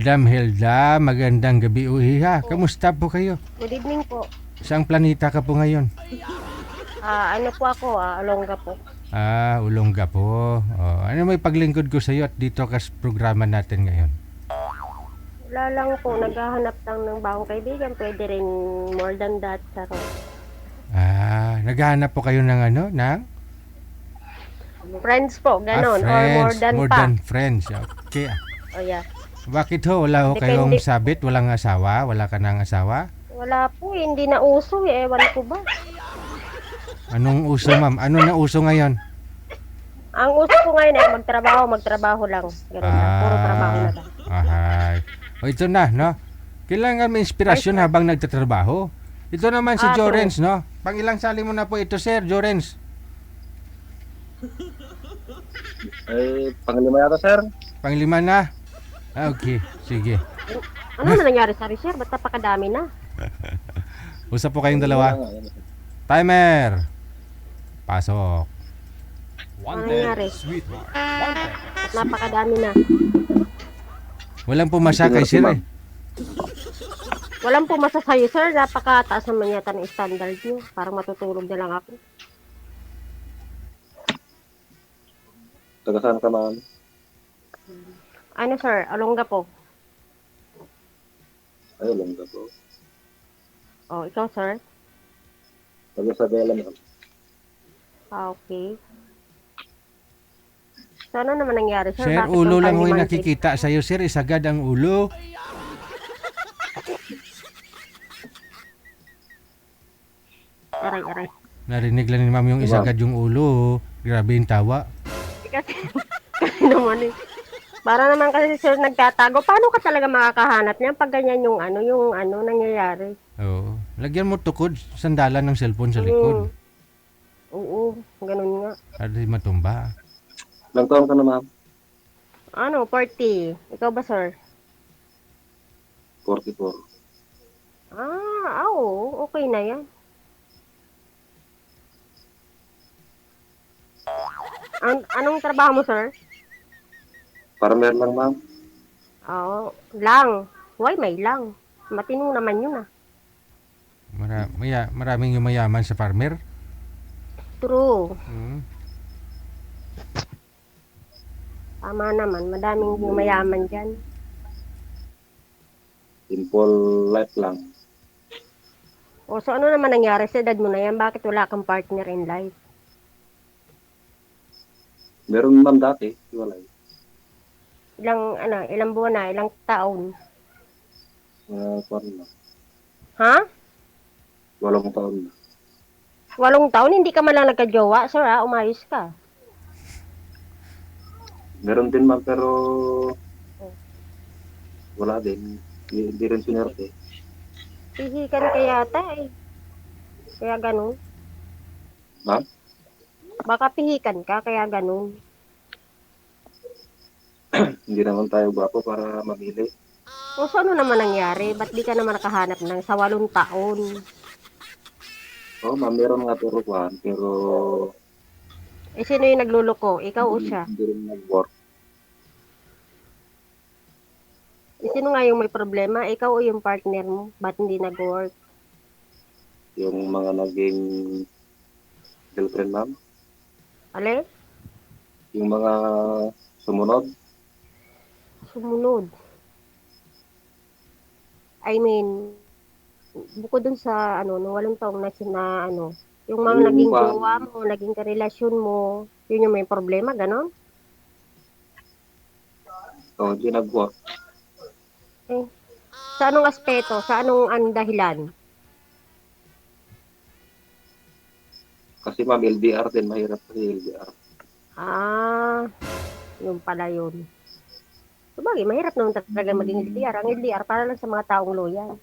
Madam Hilda, magandang gabi uhiha. Po. Kamusta po kayo? Good evening po. Saang planeta ka po ngayon? Ano po ako, Alongga po. Ulongga po. Ano may paglingkod ko sa iyo at dito ka sa programa natin ngayon? Wala lang po, naghahanap lang ng bagong kaibigan. Pwede rin more than that. Saro. Naghahanap po kayo ng ano? Ng? Friends po, ganon. Or more Friends. than More pa. than friends. Okay. O yeah. Bakit ho? Wala ho kayong Depende. sabit? Walang asawa? Wala ka ng asawa? Wala po, hindi na uso eh. Ewan ko ba. Anong uso, ma'am? Ano na uso ngayon? Ang uso ko ngayon ay magtrabaho lang. Ganon lang, puro trabaho na lang. Ahay. Ito na, no? Kailangan may inspirasyon habang nagtatrabaho. Ito naman si Jorens, no? Pangilang sali mo na po ito, Sir Jorens? Panglima yata, sir. Panglima na? Okay, sige. Ano na nangyari sa sir? Ba't napakadami na? Usap po kayong dalawa. Timer! Pasok. Ano nangyari? Ba't napakadami na? Walang pumasa kay Sir eh. Walang pumasa sa'yo, sir. Napakataas naman yata ng standard nyo. Parang matutulog na lang ako. Taga saan ka, ma'am? Ano, sir? Alongga po. Ay, alam ka po. Oh, ikaw, sir? Taga Sabela, ma'am. Okay. So, ano naman nangyari, sir? Sir, Bakit ulo lang ang ho'y time nakikita sa'yo, Sir. Isagad ang ulo. Aray. Narinig lang ni Ma'am yung isagad yung ulo. Grabe yung tawa. Kasi, kasi naman eh. Para naman kasi, sir, nagtatago. Paano ka talaga makakahanap niyan pag ganyan yung nangyayari? Oo. Lagyan mo tukod, sandalan ng cellphone sa likod. Oo, ganun nga. Para di matumba. Ilang taon ka na, ma'am? 40. Ikaw ba, sir? 44. Oo. Okay na yan. Anong trabaho mo, sir? Farmer lang, ma'am. Oo. Lang. Why may lang? Matinong naman yun ah. Maraming yumayaman sa farmer. True. Hmm. Tama naman. Madaming mayaman dyan. Simple life lang. O, so ano naman nangyari sa edad mo na yan? Bakit wala kang partner in life? Meron, ma'am, dati. Wala. Ilang buwan na? Ilang taon? Parang na. Ha? 8 taon na. 8 taon? Hindi ka man lang nagka-jowa, sir ha? Umayos ka. Meron din, ma'am, pero wala din. Hindi rin sinerte. Pihikan ka yata eh. Kaya ganun. Ma'am? Baka pihikan ka, kaya ganun. Hindi naman tayo gwapo para mamili. O so ano naman nangyari? Ba't di ka naman nakahanap ng sa 8 taon? Oo, ma'am, meron nga pero kwan. Pero Eh sino yung nagluloko? Ikaw o siya? hindi rin nag-work. Eh sino nga yung may problema? Ikaw o yung partner mo? Ba't hindi nag-work? Yung mga naging girlfriend, ma'am. Ale? Yung mga sumunod. Sumunod. I mean, bukod dun sa nung 8 taong yung mga Yung naging pa- jowa mo, naging karelasyon mo, yun yung may problema, ganon? Hindi nag-work. Eh, sa anong aspeto? Sa anong dahilan? Kasi ma'am, LDR din. Mahirap kasi LDR. Yung pala yun. Sabagay, mahirap naman talaga maging LDR. Ang LDR para lang sa mga taong loyal.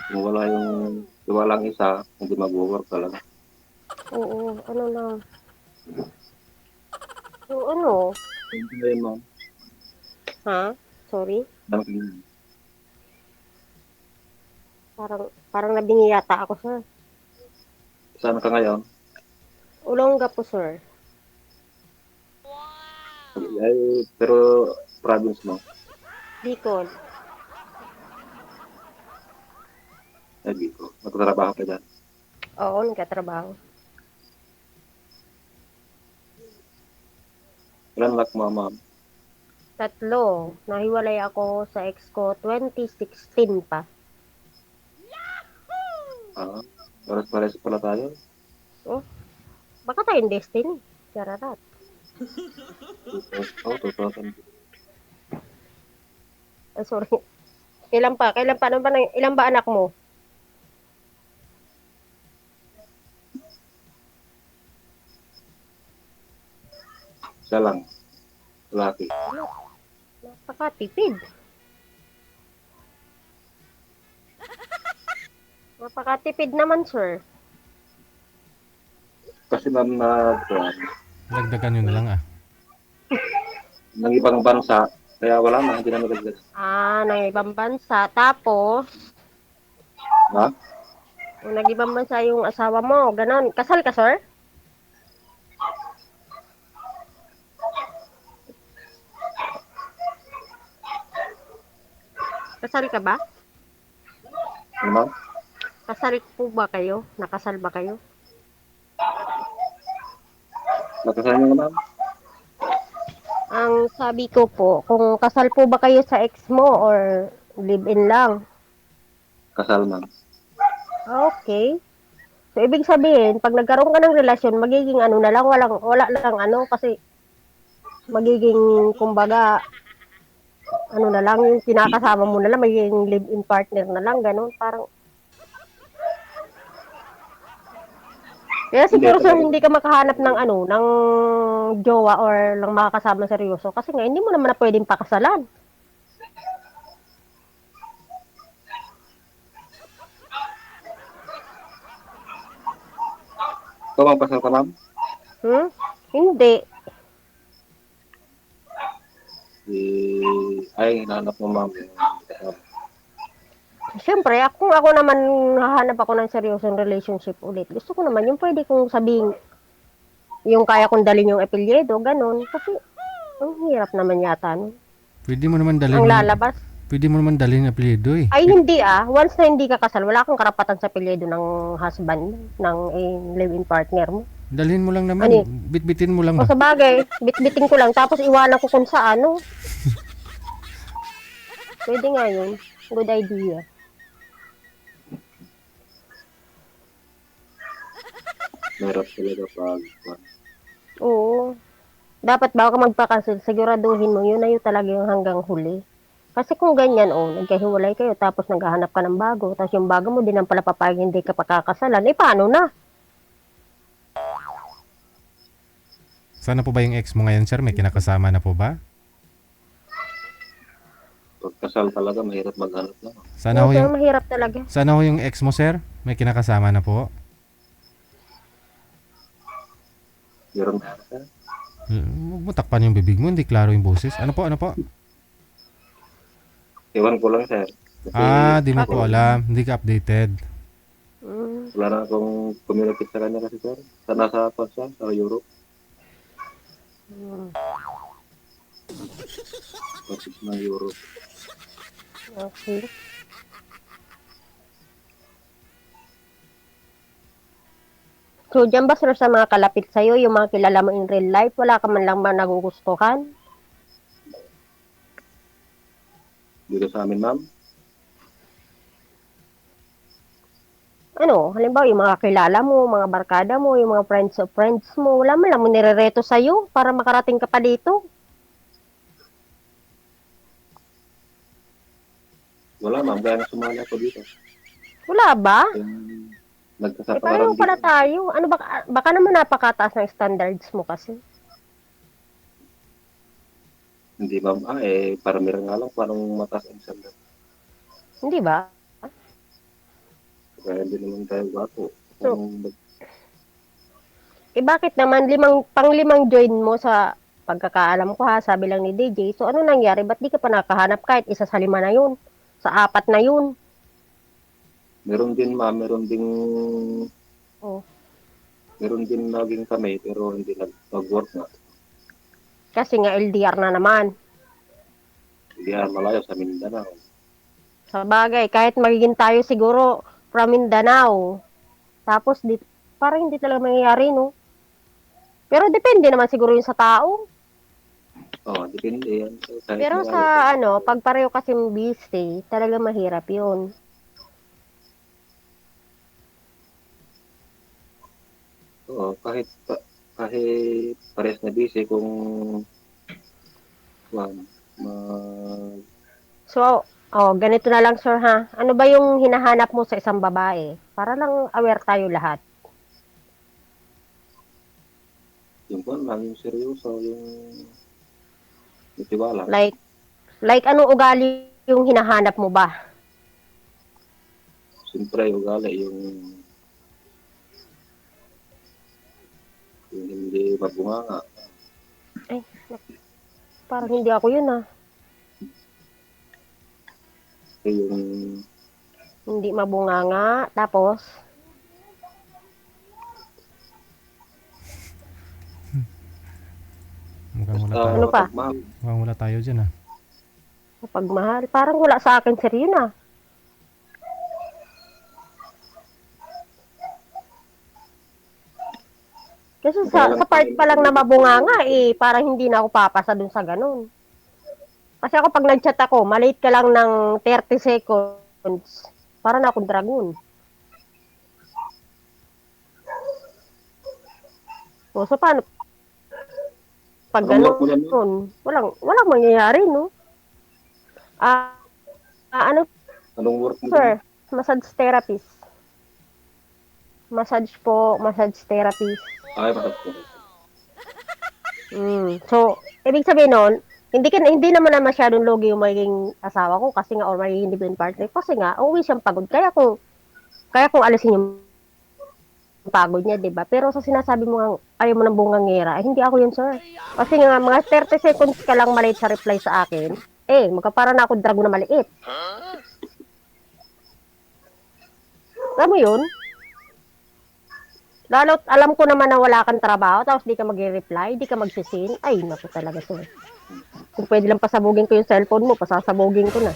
Kung wala yung walang isa, hindi mag-work talaga. Oo, ano na. So, ano? Hindi yun, ma'am. Ha? Sorry? Dang- Parang nabingi yata ako, sir. Saan ka ngayon? Olongga po, sir. Ay, pero province mo. Bicol. Sabi ko, magtatrabaho ka dyan. Oo, nagkatrabaho. Ilan anak mo, ma'am? 3. Nahiwalay ako sa ex ko 2016 pa. Ah, pares-pares pala tayo. Oh, baka tayong destiny. Chararat. 2000. Ah, sorry. Kailan pa? Ano ba, ilan ba anak mo? Siya lang. Lalaki. Napakatipid. Napakatipid naman, sir. Kasi ma'am na Dagdagan nyo na lang ah. ng ibang bansa, kaya wala na, hindi na magagdas. Ah, ng ibang bansa. Tapos, Ha? kung nag-ibang bansa yung asawa mo, ganon. Kasal ka, sir? Kasal ka ba? Ano ma'am? Kasal po ba kayo? Nakasal ba kayo? Nakasahan niyo ma'am? Ang sabi ko po, kung kasal po ba kayo sa ex mo or live-in lang? Kasal ma'am. Okay. So, ibig sabihin, pag nagkaroon ka ng relasyon, magiging ano na lang, wala lang ano, kasi magiging, kumbaga, ano na lang, yung kinakasama mo na lang, magiging live-in partner na lang, ganun, parang. Kaya siguro sir, talaga. hindi ka makahanap ng ano, ng jowa or ng makakasama seryoso, kasi nga, hindi mo naman na pwedeng pakasalan. Ikaw ang pasal ka ma'am? Hindi. Ay, hinahanap mo ma'am. Siyempre, ako naman hahanap ako ng seryosong relationship ulit. Gusto ko naman yung pwede kong sabihin, yung kaya kong dalhin yung apelyido, ganun. Kasi, ang hirap naman yata, no? Pwede mo naman dalhin Ang yung, lalabas. pwede mo naman dalhin yung apelyido eh. Ay, hindi ah. Once na hindi ka kasal, wala kang karapatan sa apelyido ng husband, ng live-in partner mo. Dalhin mo lang naman. Ano eh? Bitbitin mo lang O ba? sa bagay, bitbitin ko lang, tapos iwanan ko kung sa ano. Pwede nga yun. Good idea. Mahirap talaga pag Oo. Dapat bago ka magpakasil, siguraduhin mo, yun na yun talaga yung hanggang huli. Kasi kung ganyan, nagkahiwalay kayo, tapos naghahanap ka ng bago, tapos yung bago mo din ang pala papayag hindi ka pakakasalan, paano na? Sana po ba yung ex mo ngayon, sir? May kinakasama na po ba? pagkasal talaga, mahirap maghanap na. Sana ho Sir, yung, mahirap talaga. sana ho yung ex mo, sir? May kinakasama na po? Meron na ka. Huwag mo takpan yung bibig mo, hindi klaro yung boses. Ano po, ano po? Iwan ko lang, sir. Kasi Di mo po alam. Hindi ka updated. wala na akong communicate sa kanya kasi, sir. Nasa siya, sa Europe. Kapit ng Europe. Okay. So, dyan ba sir sa mga kalapit sa'yo, yung mga kilala mo in real life, wala ka man lang ba nagugustuhan? Dito sa amin, ma'am. Ano, halimbawa yung mga kilala mo, mga barkada mo, yung mga friends of friends mo, wala man lang mo nirereto sa'yo para makarating ka pa dito. Wala, ma'am. Kaya sumali ako dito. Wala ba? Nagkasapalaran Pareho pala tayo. Ano baka naman napakataas ng standards mo kasi. Hindi, ma'am. Parang nga lang. Parang mataas ang standard. Hindi ba? Kaya hindi naman tayo gwapo. So, bakit naman pang-limang join mo sa pagkakaalam ko ha, sabi lang ni DJ. So, ano nangyari? Ba't di ka pa nakahanap kahit isa sa 5 na yun? Sa 4 na yun? meron din, ma'am. Meron din Oh. meron din naging kami pero hindi nag-work na. Kasi nga LDR na naman. Hindi yan malayo sa Mindanao. Sa bagay, kahit magiging tayo siguro from Mindanao, tapos parang hindi talaga mangyayari, no? Pero depende naman siguro yun sa tao. Oo, depende yan. Kahit Pero malayo. sa pag pareho kasi busy, talaga mahirap yun. Oo, kahit pares na busy kung um, ma- So, ganito na lang sir ha. Ano ba yung hinahanap mo sa isang babae? Para lang aware tayo lahat. yung kung lang, yung seryoso, yung tiwala. Like anong ugali yung hinahanap mo ba? Siyempre, ugali, yung hindi mabunganga. Ay, parang hindi ako yun ah. Yung Hindi mabunganga. Tapos, Ano pa? pagmahal. Mukhang wala tayo dyan, pagmahal. Parang wala sa akin sir yun ah. Kasi sa part pa lang na mabunganga parang hindi na ako papasa dun sa ganun. Kasi ako pag nag-chat ako, malate ka lang ng 30 seconds. Para na akong dragon. So paano? Pag ganun, walang mangyayari, no? Ano, Anong work mo? sir? Massage therapist. Massage therapist. Ay, masap ko. So, ibig sabihin nun, hindi naman na masyadong logi yung magiging asawa ko kasi nga or magiging living partner kasi nga always siyang pagod. Kaya kung alisin yung pagod niya, 'di ba? Pero sa sinasabi mo nga ayaw mo ng bungangera, hindi ako yun, sir. Kasi nga mga 30 seconds ka lang malate sa reply sa akin, magkapara na ako dragon na maliit. Alam mo yun? Lalo't alam ko naman na wala kang trabaho, tapos di ka mag-reply, di ka magsisin. Ay, naku talaga, sir. Kung pwede lang pasabugin ko yung cellphone mo, pasasabugin ko na.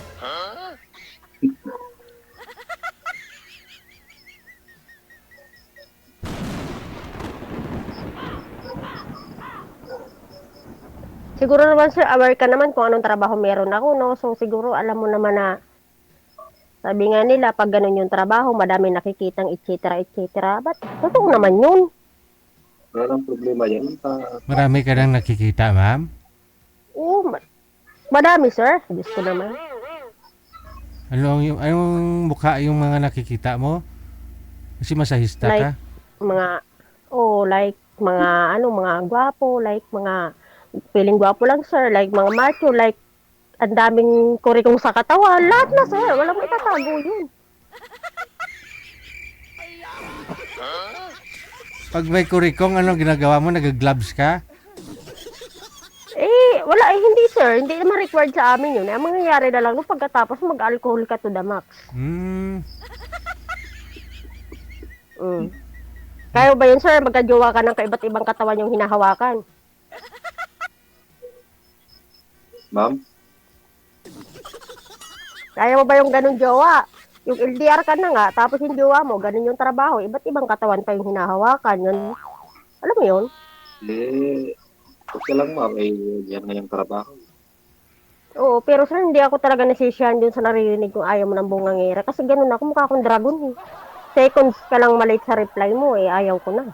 Siguro naman, sir, aware ka naman kung anong trabaho meron ako, no? So, siguro alam mo naman na sabi nga nila, pag ganun yung trabaho, madami nakikitang et cetera. But, totoo naman yun. Walang problema yan. Marami ka nang nakikita, ma'am? Oo, madami, sir. Diyos ko naman. Anong mukha yung mga nakikita mo? Kasi masahista ka? Like, mga gwapo, like, mga feeling gwapo lang, sir. Like, mga macho, like, ang daming kurikong sa katawan. Lahat na, sir. Walang may tatago yun. Pag may kurikong, ano ginagawa mo? Nag-gloves ka? Wala, hindi, sir. Hindi naman required sa amin yun. Ang mangyayari na lang, pagkatapos mag-alcohol ka to the max. Kaya ba yun, sir? Magkajowa ka ng kaiba't ibang katawan yung hinahawakan. Ma'am? Kaya mo ba yung ganun jowa? Yung LDR ka na nga, tapos yung jowa mo, ganun yung trabaho, iba't ibang katawan pa yung hinahawakan. Yun. Alam mo yun? Okay lang, ma'am. Yan nga yung trabaho. Oo, pero sir, hindi ako talaga nasisiyahan dun sa naririnig kung ayaw mo ng bungangera. Kasi ganun ako, mukha akong dragon. Seconds ka lang malate sa reply mo, ayaw ko na.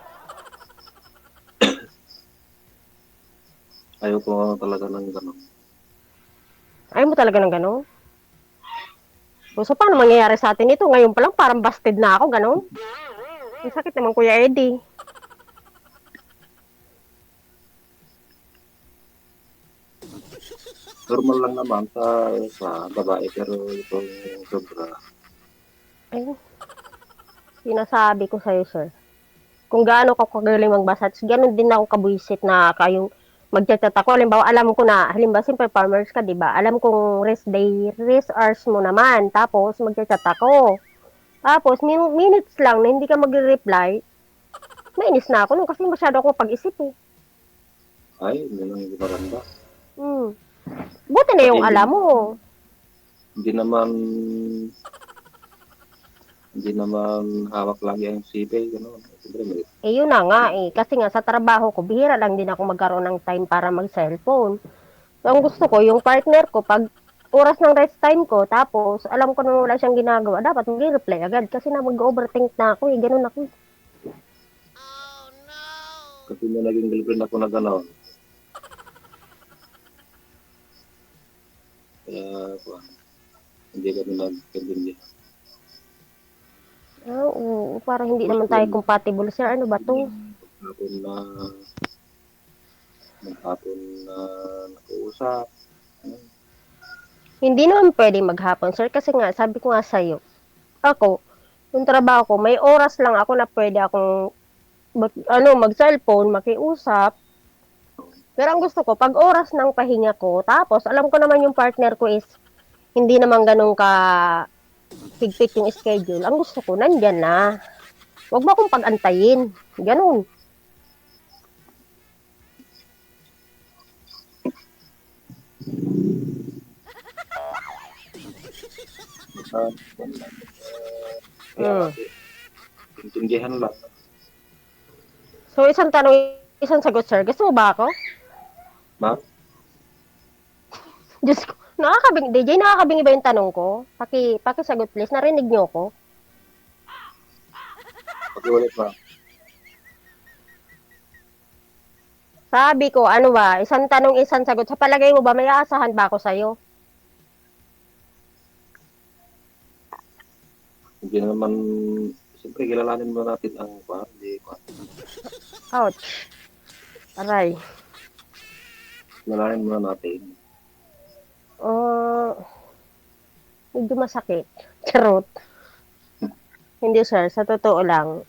Ayaw ko talaga ng gano'n. Ayaw mo talaga ng ganun? So, paano mangyayari sa atin ito? Ngayon pa lang, parang busted na ako, ganun. Ang sakit naman, Kuya Eddie. Normal lang naman sa babae, pero itong sobra. Ay, sinasabi ko sa'yo, sir. Kung gaano ka kagaling magbasat, ganun din ako kabuisit na kayong magchat-chat ako. Halimbawa, alam ko na, simple farmers ka, di ba? Alam kong rest hours mo naman. Tapos, magchat-chat ako. Tapos, minutes lang na hindi ka magre-reply, nainis na ako nun kasi masyado ako pag-isip eh. Ay, hindi lang yung maganda. Buti na yung Pati alam mo. hindi naman, hindi naman hawak lagi ang sipil, gano'n. Siyempre, may Eh, yun na nga eh. Kasi nga sa trabaho ko, bihira lang din ako magkaroon ng time para mag-cellphone. So, ang gusto ko, yung partner ko, pag oras ng rest time ko, tapos alam ko na wala siyang ginagawa, dapat mag-reply agad. Kasi na mag-overthink na ako eh. Ganun ako. kasi may naging girlfriend ako na gano'n. Kaya, kuwan, hindi kami nagkaintindihan. Ah, oo, parang hindi naman Gusto tayo compatible, sir. Ano ba to? maghapon na, maghapon na nag-uusap. Hindi naman pwede maghapon, sir. Kasi nga, sabi ko nga sa'yo, ako, yung trabaho ko, may oras lang ako na pwede akong mag-cellphone, makiusap. Pero ang gusto ko, pag oras ng pahinga ko, tapos alam ko naman yung partner ko is hindi naman ganun ka higpit yung schedule. Ang gusto ko, nandyan na. Huwag mo akong pag-antayin. Ganun. Kaya, Mm. intindihan lang. So, isang tanong, isang sagot, sir. Gusto mo ba ako? Ma, Diyos ko. DJ, nakakabingi ba yung tanong ko? Pakisagot, please. Narinig niyo ko? pag-ulit ma. Sabi ko, ano ba? Isang tanong, isang sagot. Sa palagay mo ba, may aasahan ba ako sa'yo? Hindi naman, siyempre kilalanin mo natin ang kuwan, hindi kuwan. Ouch. Aray. Kilalanin mo natin. Oh, medyo masakit. Charot. Hindi, sir. Sa totoo lang,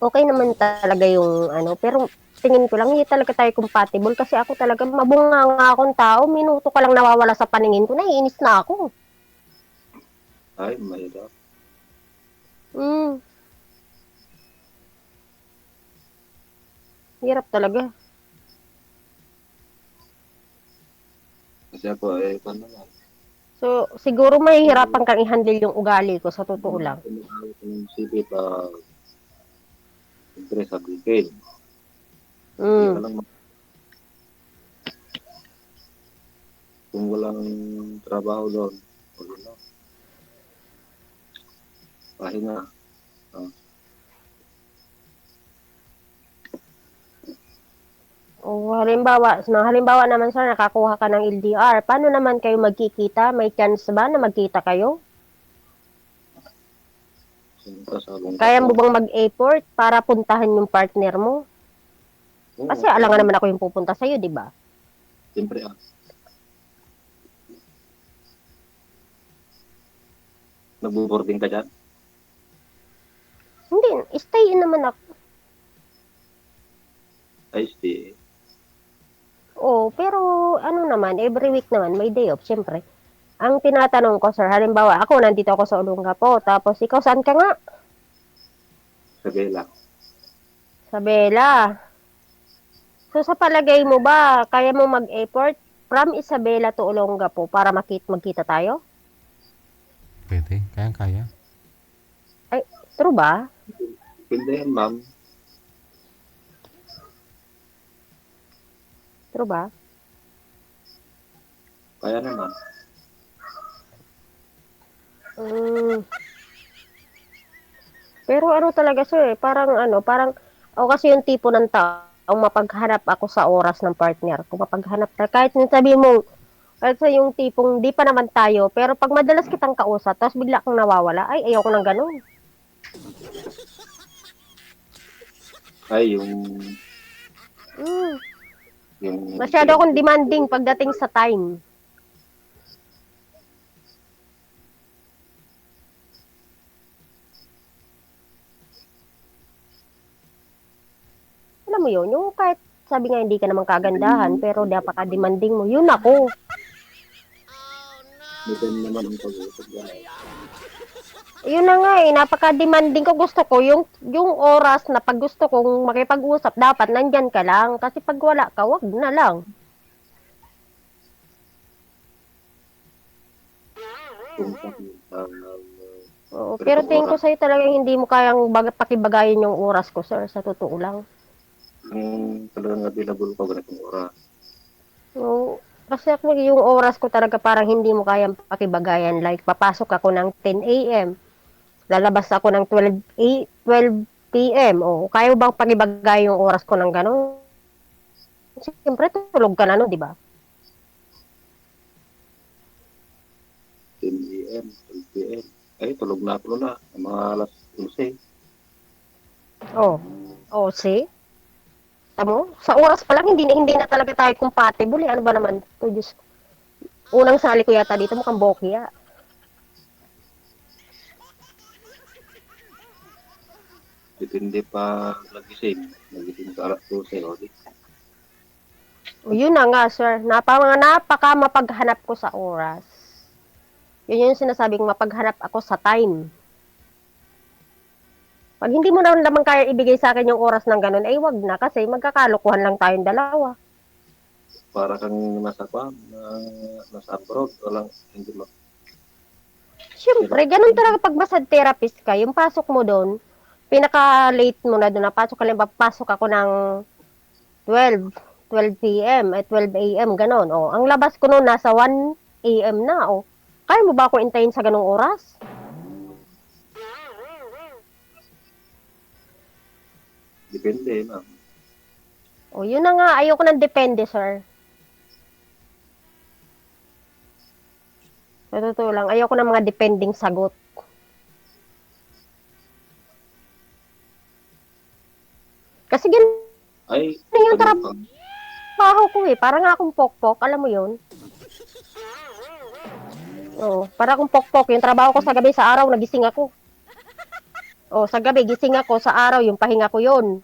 okay naman talaga yung ano, pero tingin ko lang, hindi talaga tayo compatible kasi ako talaga mabunga nga akong tao, minuto ka lang nawawala sa paningin ko, naiinis na ako. Ay, mahirap. Hmm, hirap talaga. Kasi ako, kuwan naman. So, siguro mahihirapan kang i-handle yung ugali ko, sa totoo lang. Kumakalit ng sipi pa, siyempre sa bukid. Hindi ka Hmm, lang kung walang trabaho doon, wala na. Pahinga. o halimbawa naman sir, nakakuha ka ng LDR, paano naman kayo magkikita? May chance ba na magkita kayo? Sinta sa lungkot. Kaya mo bang mag-effort para puntahan yung partner mo? Oo, Kasi alangan naman ako yung pupunta sa'yo, di ba? siyempre nagbo-boarding ka dyan? Hindi, stay in naman ako. Ay, stay. Oo, pero ano naman, every week naman, may day off, syempre. Ang tinatanong ko, sir, halimbawa, ako nandito ako sa Olongapo, tapos ikaw saan ka nga? Sa Bela. Sa Bella. So, sa palagay mo ba, kaya mo mag-effort from Isabela to Olongapo para magkita tayo? Pwede. Kaya. Ay, true ba? Pwede yan, ma'am. True ba? Kaya naman. Mm. Pero ano talaga sir, parang ako kasi yung tipo ng taong mapaghanap ako sa oras ng partner ko. Mapaghanap na, kahit sabi mo, kahit sa yung tipong di pa naman tayo, pero pag madalas kitang kausap, tapos bigla kang nawawala, ay ayoko nang ganun. Ay, Mm. yung Masyado akong demanding pagdating sa time. Alam mo yun, yung kahit sabi nga hindi ka naman kagandahan, pero napaka-demanding mo, yun ako. Depende naman ang pag-uusap dyan. Yun na nga napaka-demanding ko. Gusto ko yung oras na pag gusto kong makipag-usap, dapat nandyan ka lang. Kasi pag wala ka, wag na lang. Oo, pero tingin ko sa'yo talagang hindi mo kayang pakibagayin yung oras ko, sir, sa totoo lang. Kung talagang available ko ganitong oras. Oo, kasi ako yung oras ko talaga parang hindi mo kayang pakibagayan. Like, papasok ako ng 10 a.m., lalabas ako ng 12 p.m. O, kaya mo bang pakibagayan yung oras ko ng gano'n? Siyempre, tulog ka na nun, di ba? 10 a.m., 12 p.m. Ay, tulog na ako na. Mga alas 11. Oh, oh, see? Tamo, sa oras pa lang, hindi na talaga tayo compatible. Eh. Ano ba naman? To, Diyos. Unang sali ko yata dito, mukhang bokya. Depende pa nagising. Nagising sa alas 12. O, di. O, yun na nga, sir. Napaka mapaghanap ko sa oras. Yun yung sinasabing mapaghanap ako sa time. Pag hindi mo naman kaya ibigay sa akin yung oras ng ganun, ay wag na kasi magkakalokohan lang tayong dalawa. Para kang nasa abroad. Walang, hindi mo. Siyempre, ganun talaga pag massage therapist ka, yung pasok mo doon, pinaka-late mo na doon, napasok ka lang, papasok ako ng 12 p.m. at 12 a.m. ganon. O, ang labas ko noon nasa 1 a.m. na. O, kaya mo ba akong intayin sa ganong oras? Depende, ma'am. O, yun na nga, ayoko ng depende, sir. Sa totoo lang, ayoko ng mga depending sagot. Kasi ganun Ay, yung tanong ka. trabaho ko eh. Parang nga akong pokpok, alam mo yun? Oo, para akong pokpok. Yung trabaho ko sa gabi, sa araw, nagising ako. O, sa gabi, gising ako. Sa araw, yung pahinga ko yun.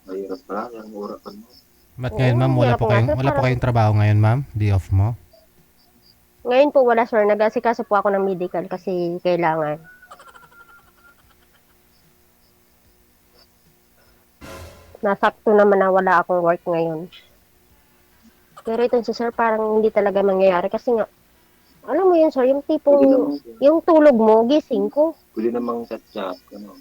Mahirap pala yung orasan mo. Ba't ngayon, Oo, ma'am, hirap nga, sir. wala po Parang, kayong trabaho ngayon, ma'am? Day off mo? ngayon po wala, sir. Nag-asikaso po ako ng medical kasi kailangan. Nasakto naman na wala akong work ngayon. Pero itong si sir, parang hindi talaga mangyayari kasi nga, alam mo yun, sir, yung tipong, Pwede namang, yung tulog mo, gising ko. pwede namang chat-chat. Ano.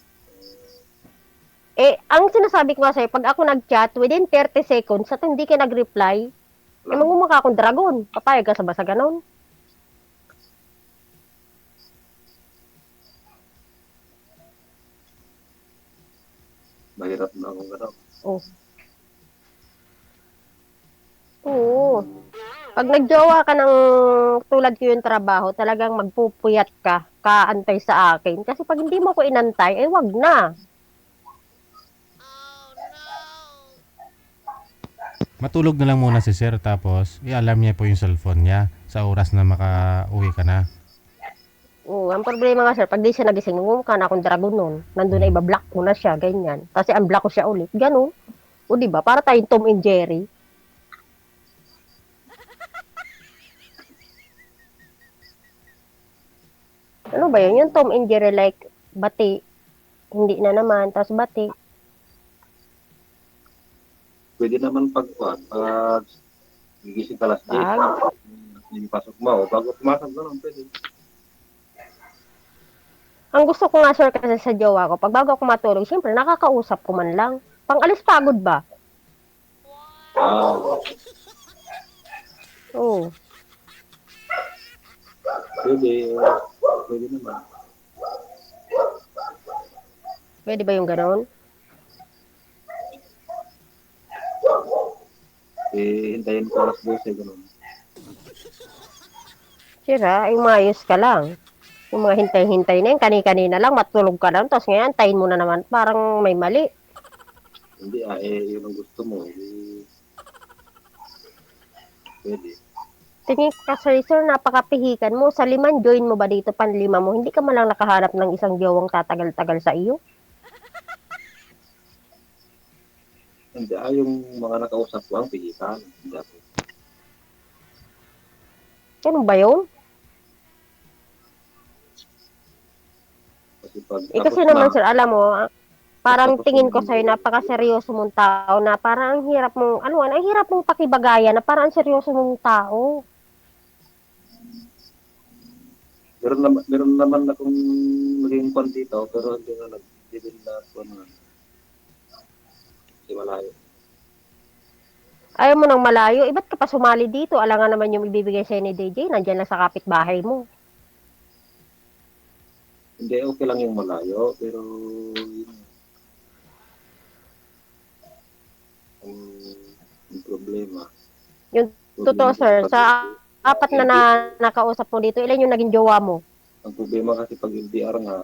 Eh, ang sinasabi ko nga sa'yo, pag ako nag-chat, within 30 seconds, at hindi ka nag-reply, eh, Lang. magmumukha akong dragon. Papayag ka sa basa ganon. Mahirap na akong gano'n. Oh. Oo. Pag nagjowa ka ng tulad ko yung trabaho, talagang magpupuyat ka, kaantay sa akin. Kasi pag hindi mo ko inantay, eh wag na. Matulog na lang muna si sir tapos i-alarm niya po yung cellphone niya sa oras na makauwi ka na. Oo, ang problema nga sir, pag di siya nagising, mukha na akong dragon nun. Nandun na iba-block ko na siya, ganyan. Kasi unblock ko siya ulit, ganun. O diba, para tayong Tom and Jerry. Ano ba yun? Yung Tom and Jerry like, bati. Hindi na naman, tapos bati. Pwede naman pag gigising ka alas 10, Pag, yung pasok mo, o bago pumasok gano'n, pwede. ang gusto ko nga sir kasi sa jowa ko, pag bago ako matulog, siyempre nakakausap ko man lang. Pang-alis pagod ba? Ah, Oo. pwede, pwede naman. Pwede ba yung gano'n? Eh, hintayin ko alas 12, gano'n. Sira, ay umayos ka lang. Yung mga hintay-hintay na yun, kani-kanina lang, matulog ka lang, tapos ngayon, antayin mo na naman, parang may mali. Hindi yun ang gusto mo. Eh, pwede. Tingin ka, sir, napakapihikan mo. Sa liman, join mo ba dito, panlima mo? Hindi ka man lang nakaharap ng isang jowang tatagal-tagal sa iyo? Hindi, yung mga nakausap ko ang pihitan. Hindi ako. Ano ba yun? Kasi pag Eh tapos kasi na, naman, sir, alam mo, parang tapos tingin ko na, sa'yo, napakaseryoso mong tao na parang ang hirap mong, ano, ang hirap mong pakibagayan na parang ang seryoso mong tao. meron naman akong naging kwan dito, pero hindi na nag-din na kwan nga. Kasi malayo. Ayaw mo ng malayo, ba't ka pa sumali dito? Alangan naman yung ibibigay sa'yo ni DJ, nandyan lang sa kapitbahay mo. Hindi, okay lang yung malayo, pero yun, ang problema. Yung totoo, sir, sa apat na nakausap mo dito, ilan yung naging jowa mo? Ang problema kasi pag LDR nga,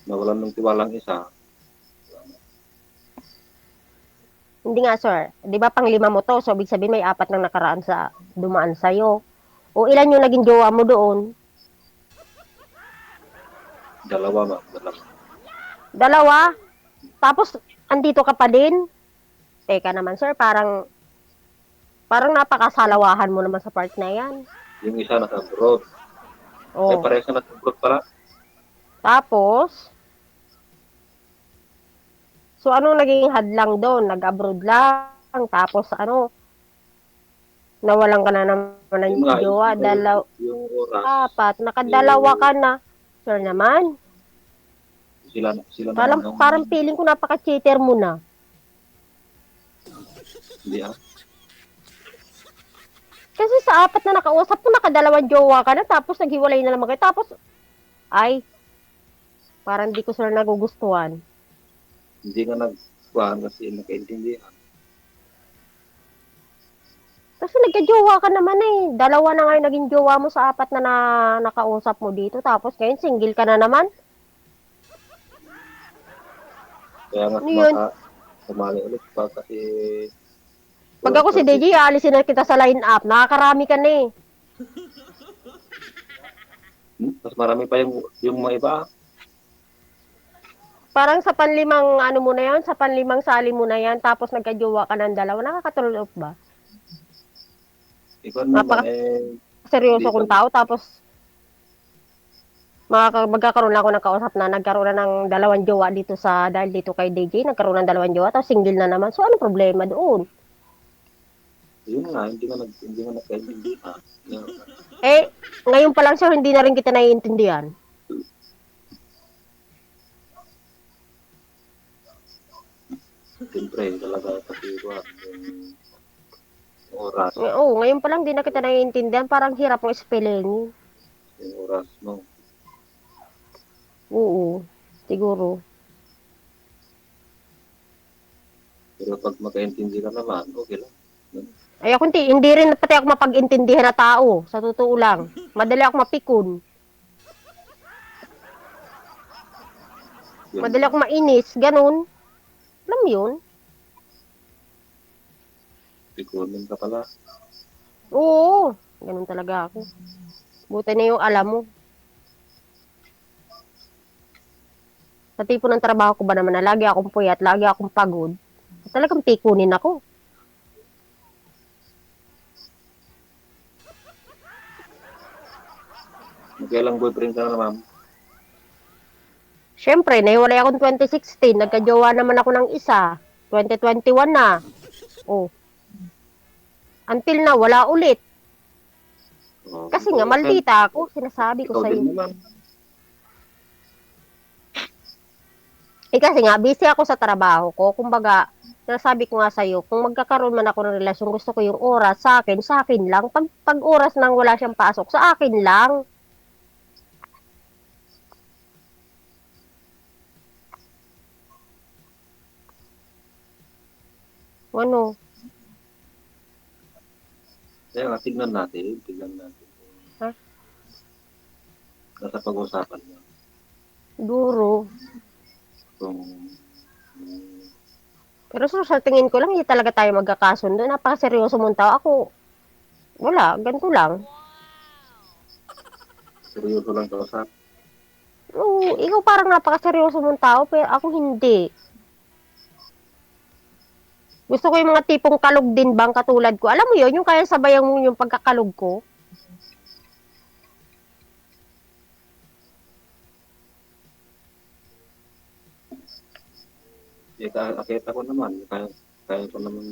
nawalan ng tiwalang isa, Hindi nga, sir. Di ba pang lima mo to? So, ibig sabihin may apat nang nakaraan sa dumaan sa'yo. O ilan yung naging jowa mo doon? dalawa. Dalawa? Tapos, andito ka pa din? Teka naman, sir. Parang napakasalawahan mo naman sa part na yan. Yung isa nasa abroad. Ay, Oh. parehas na nasa abroad pala. Tapos, so anong naging hadlang doon? Nag-abroad lang. Tapos, nawalan ka na naman ng Yung nga, jowa. yung oras, Apat. Nakadalawa ka na. Sir naman. sila naman ang, Parang feeling ko napaka-cheater mo na. hindi Kasi sa apat na nakausap mo, nakadalawang jowa ka na, tapos naghiwalay na naman kayo. Tapos, parang di ko sir nagugustuhan. hindi nga nagkuhan kasi nakaintindihan. Kasi nagka-jowa ka naman eh. Dalawa na nga yung naging jowa mo sa apat na nakausap mo dito. Tapos ngayon, single ka na naman. Kaya nga Ano yun? sumali ulit pa kasi Pag ako si DJ, aalisin na kita sa line-up. Nakakarami ka na eh. mas marami pa yung mga iba. Parang sa panlimang ano mo na yan, sa panlimang sali mo na yan, tapos nagka-jowa ka ng dalawa. Nakakatulog ba? Ikaw naman Seryoso kong tao, tapos magkakaroon ako ng kausap na nagkaroon na ng dalawang jowa dito dahil dito kay DJ, nagkaroon ng dalawang jowa, tapos single na naman. So, ano problema doon? yun nga, hindi nga nagkaintindihan. Eh, ngayon pa lang siya, hindi na rin kita naiintindihan. Siyempre, talaga kasi yung oras, Oo, ngayon pa lang, di na kita naiintindihan. Parang hirap ng spelling. yung oras mo. Oo, siguro. Pero pag magkaintindi ka naman, okay lang. Ay, ako hindi rin pati ako mapag-intindihan na tao. Sa totoo lang. Madali ako mapikon. Yun. Madali ako mainis. Ganun. Alam mo yun? Pikunin ka pala. Oo. Ganun talaga ako. Buti na yung alam mo. Sa tipo ng trabaho ko ba naman na lagi akong puyat, lagi akong pagod. Talagang pikunin ako. Magkailang boyfriend ka na, ma'am? Siyempre, nahiwalay akong 2016. Nagka-jowa naman ako ng isa. 2021 na. Oh. Until na, wala ulit. Oh, Kasi nga, maldita ako. Sinasabi ko ikaw sa'yo. din naman. Kasi nga, busy ako sa trabaho ko. Kumbaga, sinasabi ko nga sa'yo, kung magkakaroon man ako ng relasyon, gusto ko yung oras sa akin lang. Pag oras nang wala siyang pasok, sa akin lang. Ano? Kaya nga, tignan natin. Ha? Nasa pag-usapan mo. Siguro. Kung Pero sa tingin ko lang, hindi talaga tayo magkakasundo. Napakaseryoso mong tao. Ako, wala, ganito lang. seryoso lang kausap. Oo, ikaw parang napakaseryoso mong tao, pero ako hindi. Gusto ko yung mga tipong kalog din bang katulad ko. Alam mo yun, yung kaya sabayan mo yung pagkakalog ko. Akita ko naman. Kaya ko naman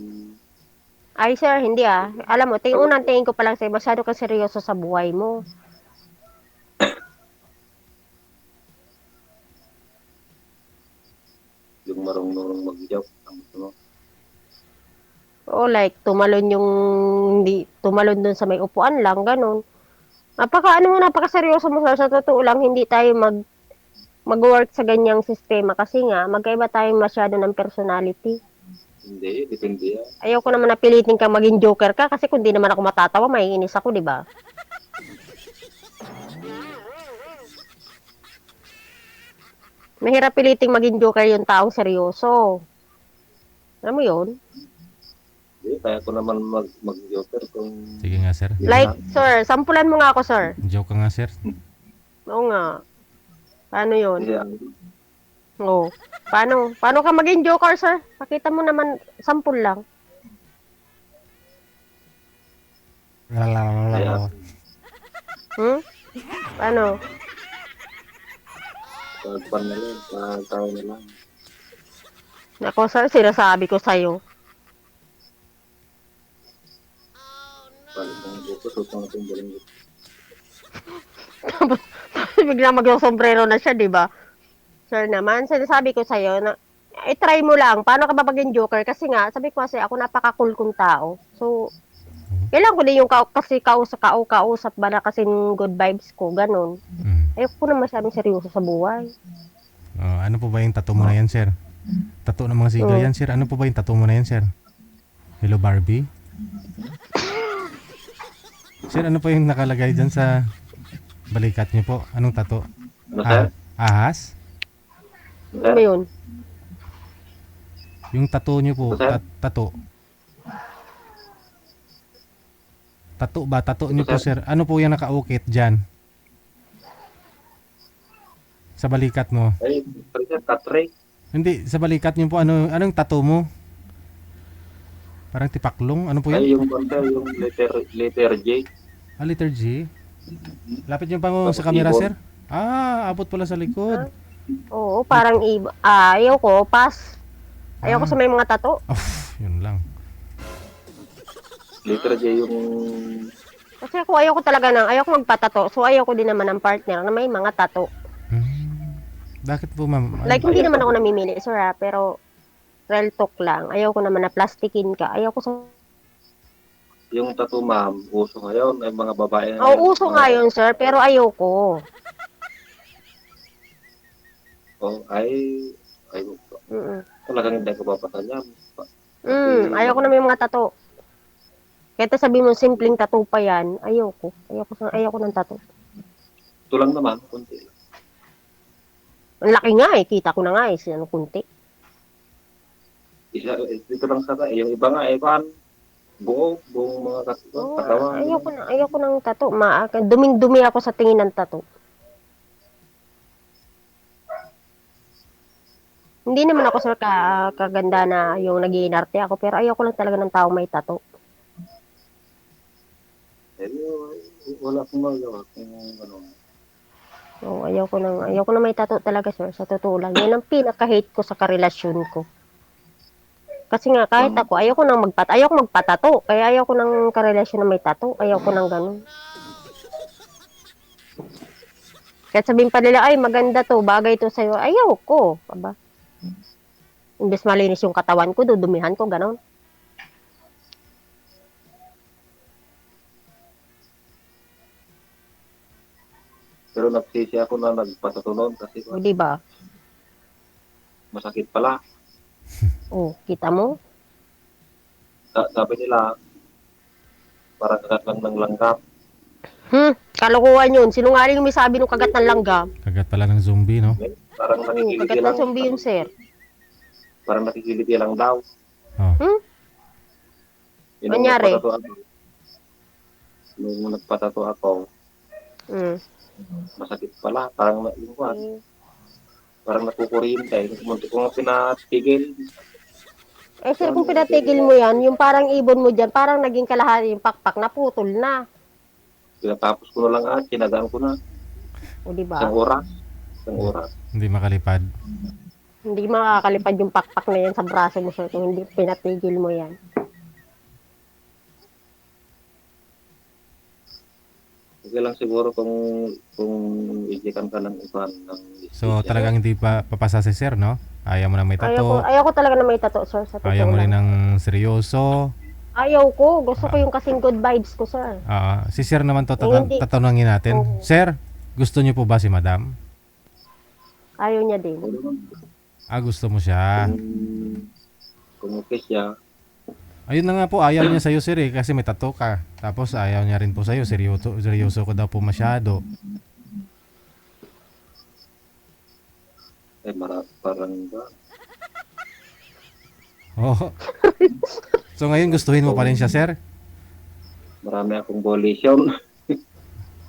Ay, sir, hindi ah. Alam mo, unang tingin ko pa lang sa'yo, masyado kang seryoso sa buhay mo. Yung marunong mag-joke. Ang gusto mo. O like, hindi, tumalon dun sa may upuan lang, ganun. Napaka-seryoso mo sir, sa totoo lang, hindi tayo mag-work sa ganyang sistema kasi nga, magkaiba tayo masyado ng personality. Hindi, depende yan. Ayoko naman napilitin kang maging joker ka kasi kung di naman ako matatawa, maiinis ako, di ba? Mahirap piliting maging joker yung taong seryoso. Alam mo yun? Hindi, kaya ko naman mag-joker kung... Sige nga, sir. Like, sir, sampulan mo nga ako, sir. Joke ka nga, sir. Oo nga. Paano yun? Kasi Oo. Paano ka maging joker, sir? Pakita mo naman, sampul lang. Lalalala. Hmm? Paano? pagpan na lang, pagtao na lang. Ako, sir, sinasabi ko sa'yo. Balik ng buko, tutong itong galing. Biglang mag-sombrero na siya, di ba? Sir naman, sinasabi ko sa'yo na, try mo lang. Paano ka ba maging joker? Kasi nga, sabi ko kasi ako napaka-cool kong tao. So, kailangan ko din yung kasi kausap ba na kasing good vibes ko, ganun. Ayoko ko na masyadong seryoso sa buhay. Ano po ba yung tattoo mo na yan, sir? Tattoo ng mga siga yan, sir. Ano po ba yung tattoo mo na yan, sir? Hello, Barbie? Sir, ano po yung nakalagay dyan sa balikat niyo po? Anong tattoo? Ano, sir? Ahas? Ano ba yun? Yung tattoo niyo po, Sir? tattoo. Tattoo ba? Tattoo niyo po, sir. Ano po yung nakaukit dyan? Sa balikat mo. Ay, sir, katray. Hindi, sa balikat niyo po, anong tattoo mo? Parang tipaklong? Ano po Ay, yun? yung konter, yung letter J. Letter G? Lapit niyo pa mo sa camera, sir? Abot pala sa likod. Oo, parang ayaw ko, pass. Ayaw ko sa may mga tato. Yun lang. Letter J yung... Kasi ako ayaw ko magpatato. So ayaw ko din naman ng partner na may mga tato. Bakit po, ma'am? Like hindi naman ako namimili, sir ha, pero real talk lang. Ayaw ko naman na plastikin ka. Ayaw ko sa... Yung tattoo, ma'am, uso ngayon. Ay, mga babae. uso nga yun, sir, pero ayaw ko. Ay, talagang hindi ko papatan yan. Ayaw ko na may mga tato. Kahit sabihin mo simpleng tato pa yan, ayaw ko. Ayaw ko ng tato. Ito lang naman, kunti lang. Ang laki nga eh, kita ko na nga eh, sino kunti. Dito lang sa yung iba nga, buong mga katawan. Ayaw ko ng tato. Duming-dumi ako sa tingin ng tato. Hindi naman ako sir kaganda na yung nag-iinarte ako, pero ayaw ko lang talaga ng tao may tato. Wala akong magawa kung ano. So, ayaw ko na may tato talaga sir, sa totoo lang. Yan ang pinaka-hate ko sa karelasyon ko. Kasi nga kahit ako, ayaw ko magpatato. Kaya ayaw ko ng karelasyon na may tato. Ayaw ko ng ganun. Kahit sabihin pa nila, ay maganda to, bagay to sa'yo. Ayaw ko. Aba. Imbes malinis yung katawan ko, dudumihan ko, ganun. Pero nagsisi ako na nagpatato noon kasi O, di ba? masakit pala. Kita mo? Sabi nila, parang kagat lang ng langgam. Kalokohan yun. Sinungaling yung may sabi nung kagat ng langgam. Kagat pala ng zombie, no? Parang nakikiliti Kagat lang. ng zombie yun, sir. Parang nakikiliti lang daw. Yun ang Nangyari? nagpatato ako. Nung nagpatato ako, masakit pala. Parang parang nakukuryente. Munti ko nga pinatigil. Sir, kung pinatigil mo yan, yung parang ibon mo dyan, parang naging kalahati yung pakpak, naputol na. Pinatapos ko na lang kinagaan ko na. O, di ba? Isang oras. Hindi makalipad. Hindi makakalipad yung pakpak na yan sa braso mo, sir, kung hindi pinatigil mo yan. Okay lang siguro kung ijikan ka ng iba ng So istisya. talagang hindi pa papasa si sir, no? Ayaw mo na may tato, Ayaw ko talaga na may tattoo, sir, sa ayaw totoo mo rin lang. ng seryoso. Ayaw ko. Gusto ko yung kasing good vibes ko, sir. Si sir naman to Hindi. tatanungin natin. Oo. Sir, gusto niyo po ba si madam? Ayaw niya din. Gusto mo siya. Kung okay siya, Ayun na nga po, ayaw niya sa'yo sir kasi may tato ka. Tapos ayaw niya rin po sa'yo, seryoso ko daw po masyado. parang ba? Oh. So ngayon gustuhin mo pa rin siya sir? Marami akong violation.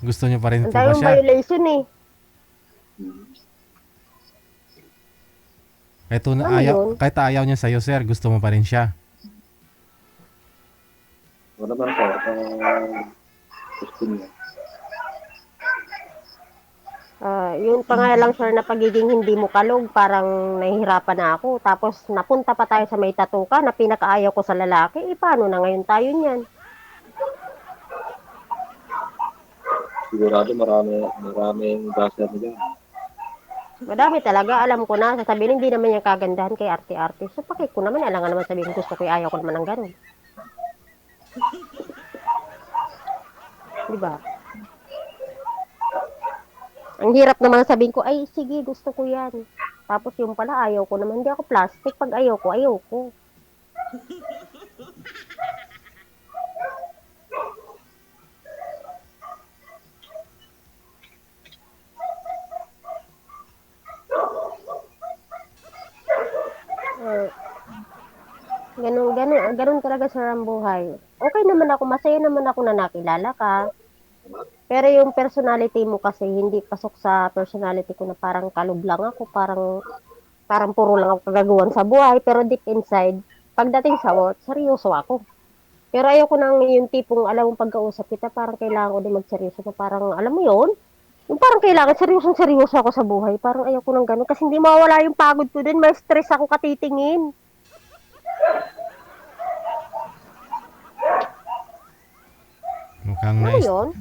Gusto niyo pa rin Ang po ba daming siya? violation eh. Kahit ayaw niya sa'yo sir, gusto mo pa rin siya. Wala naman po. Gusto niya. Yun pa nga lang, sir, na pagiging hindi mo kalog, parang nahihirapan na ako. Tapos napunta pa tayo sa may tattoo ka na pinakaayaw ko sa lalaki. Paano na ngayon tayo niyan? Sigurado maraming basa nila. Madami talaga, alam ko na. Sasabihin, hindi naman yung kagandahan kay arte-arte. So, pakit ko naman, alam nga naman sabihin, gusto ko, ayaw ko naman ng ganun. Diba? Ang hirap naman sabihin ko, ay, sige, gusto ko yan. Tapos yung pala, ayaw ko naman. Hindi ako plastic. Pag ayaw ko, ayaw ko. Ganun talaga sa buhay. Okay naman ako, masaya naman ako na nakilala ka. Pero yung personality mo kasi hindi pasok sa personality ko na parang kalog lang ako, parang puro lang ako kagagawan sa buhay, pero deep inside, pagdating sa work, seryoso ako. Pero ayoko nang yung tipong alam mong pagkausap kita, parang kailangan ko din magseryoso na parang alam mo yon. Yung parang kailangan seryoso ako sa buhay, parang ayoko nang ganun kasi hindi mawala yung pagod ko din, may stress ako katitingin.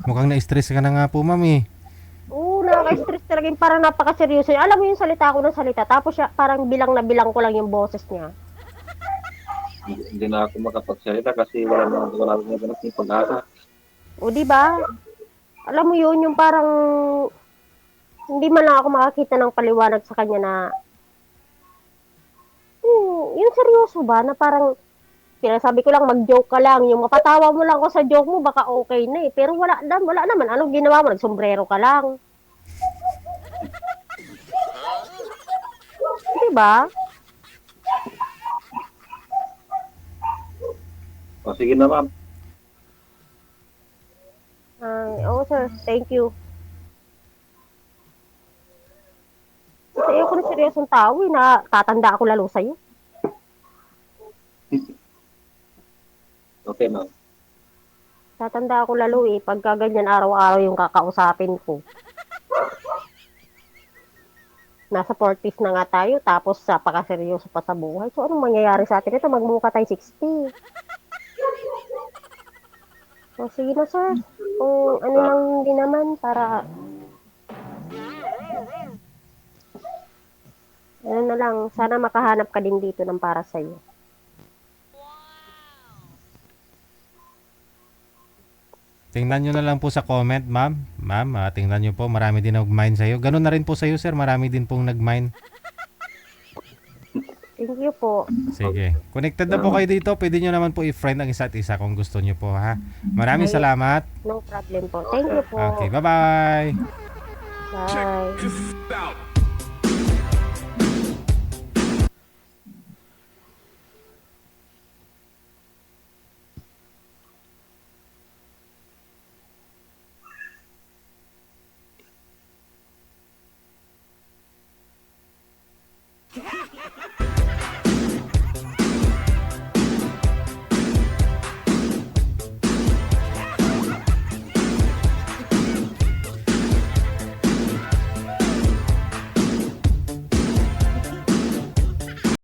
Mukhang na-stress ka na nga po, mami. Oo, nakaka-stress talaga yung parang napaka-seryoso. Alam mo yung salita ko ng salita, tapos siya, parang bilang na bilang ko lang yung boses niya. Hindi na ako makapagsalita kasi wala na ganap yung pag-asa. O, di ba? Alam mo yun, yung parang hindi man lang ako makakita ng paliwanag sa kanya na yung seryoso ba, na parang sinasabi ko lang, mag-joke ka lang. Yung mapatawa mo lang ako sa joke mo, baka okay na eh. Pero wala naman. Anong ginawa mo? Nagsombrero ka lang. Diba? O, sige na, ma'am. Oo, sir. Thank you. Kasi ayoko na seryosong tao eh, na tatanda ako lalo sa'yo. Okay, ma'am. Tatanda ako lalo eh, pagka ganyan araw-araw yung kakausapin ko. Nasa 40s na nga tayo, tapos napakaseryoso pa sa buhay. So, anong mangyayari sa atin ito? Magmukha tayo 60. So, sige na, sir. Kung ano lang hindi naman, para ano na lang, sana makahanap ka din dito ng para sa'yo. Tingnan nyo na lang po sa comment, ma'am. Ma'am, tingnan nyo po, marami din nag-mine sa'yo. Ganun na rin po sa'yo, sir. Marami din pong nag-mine. Thank you po. Sige. Connected na po kayo dito. Pwede nyo naman po i-friend ang isa't isa kung gusto nyo po, ha? Maraming salamat. No problem po. Thank you po. Okay, bye-bye. Bye.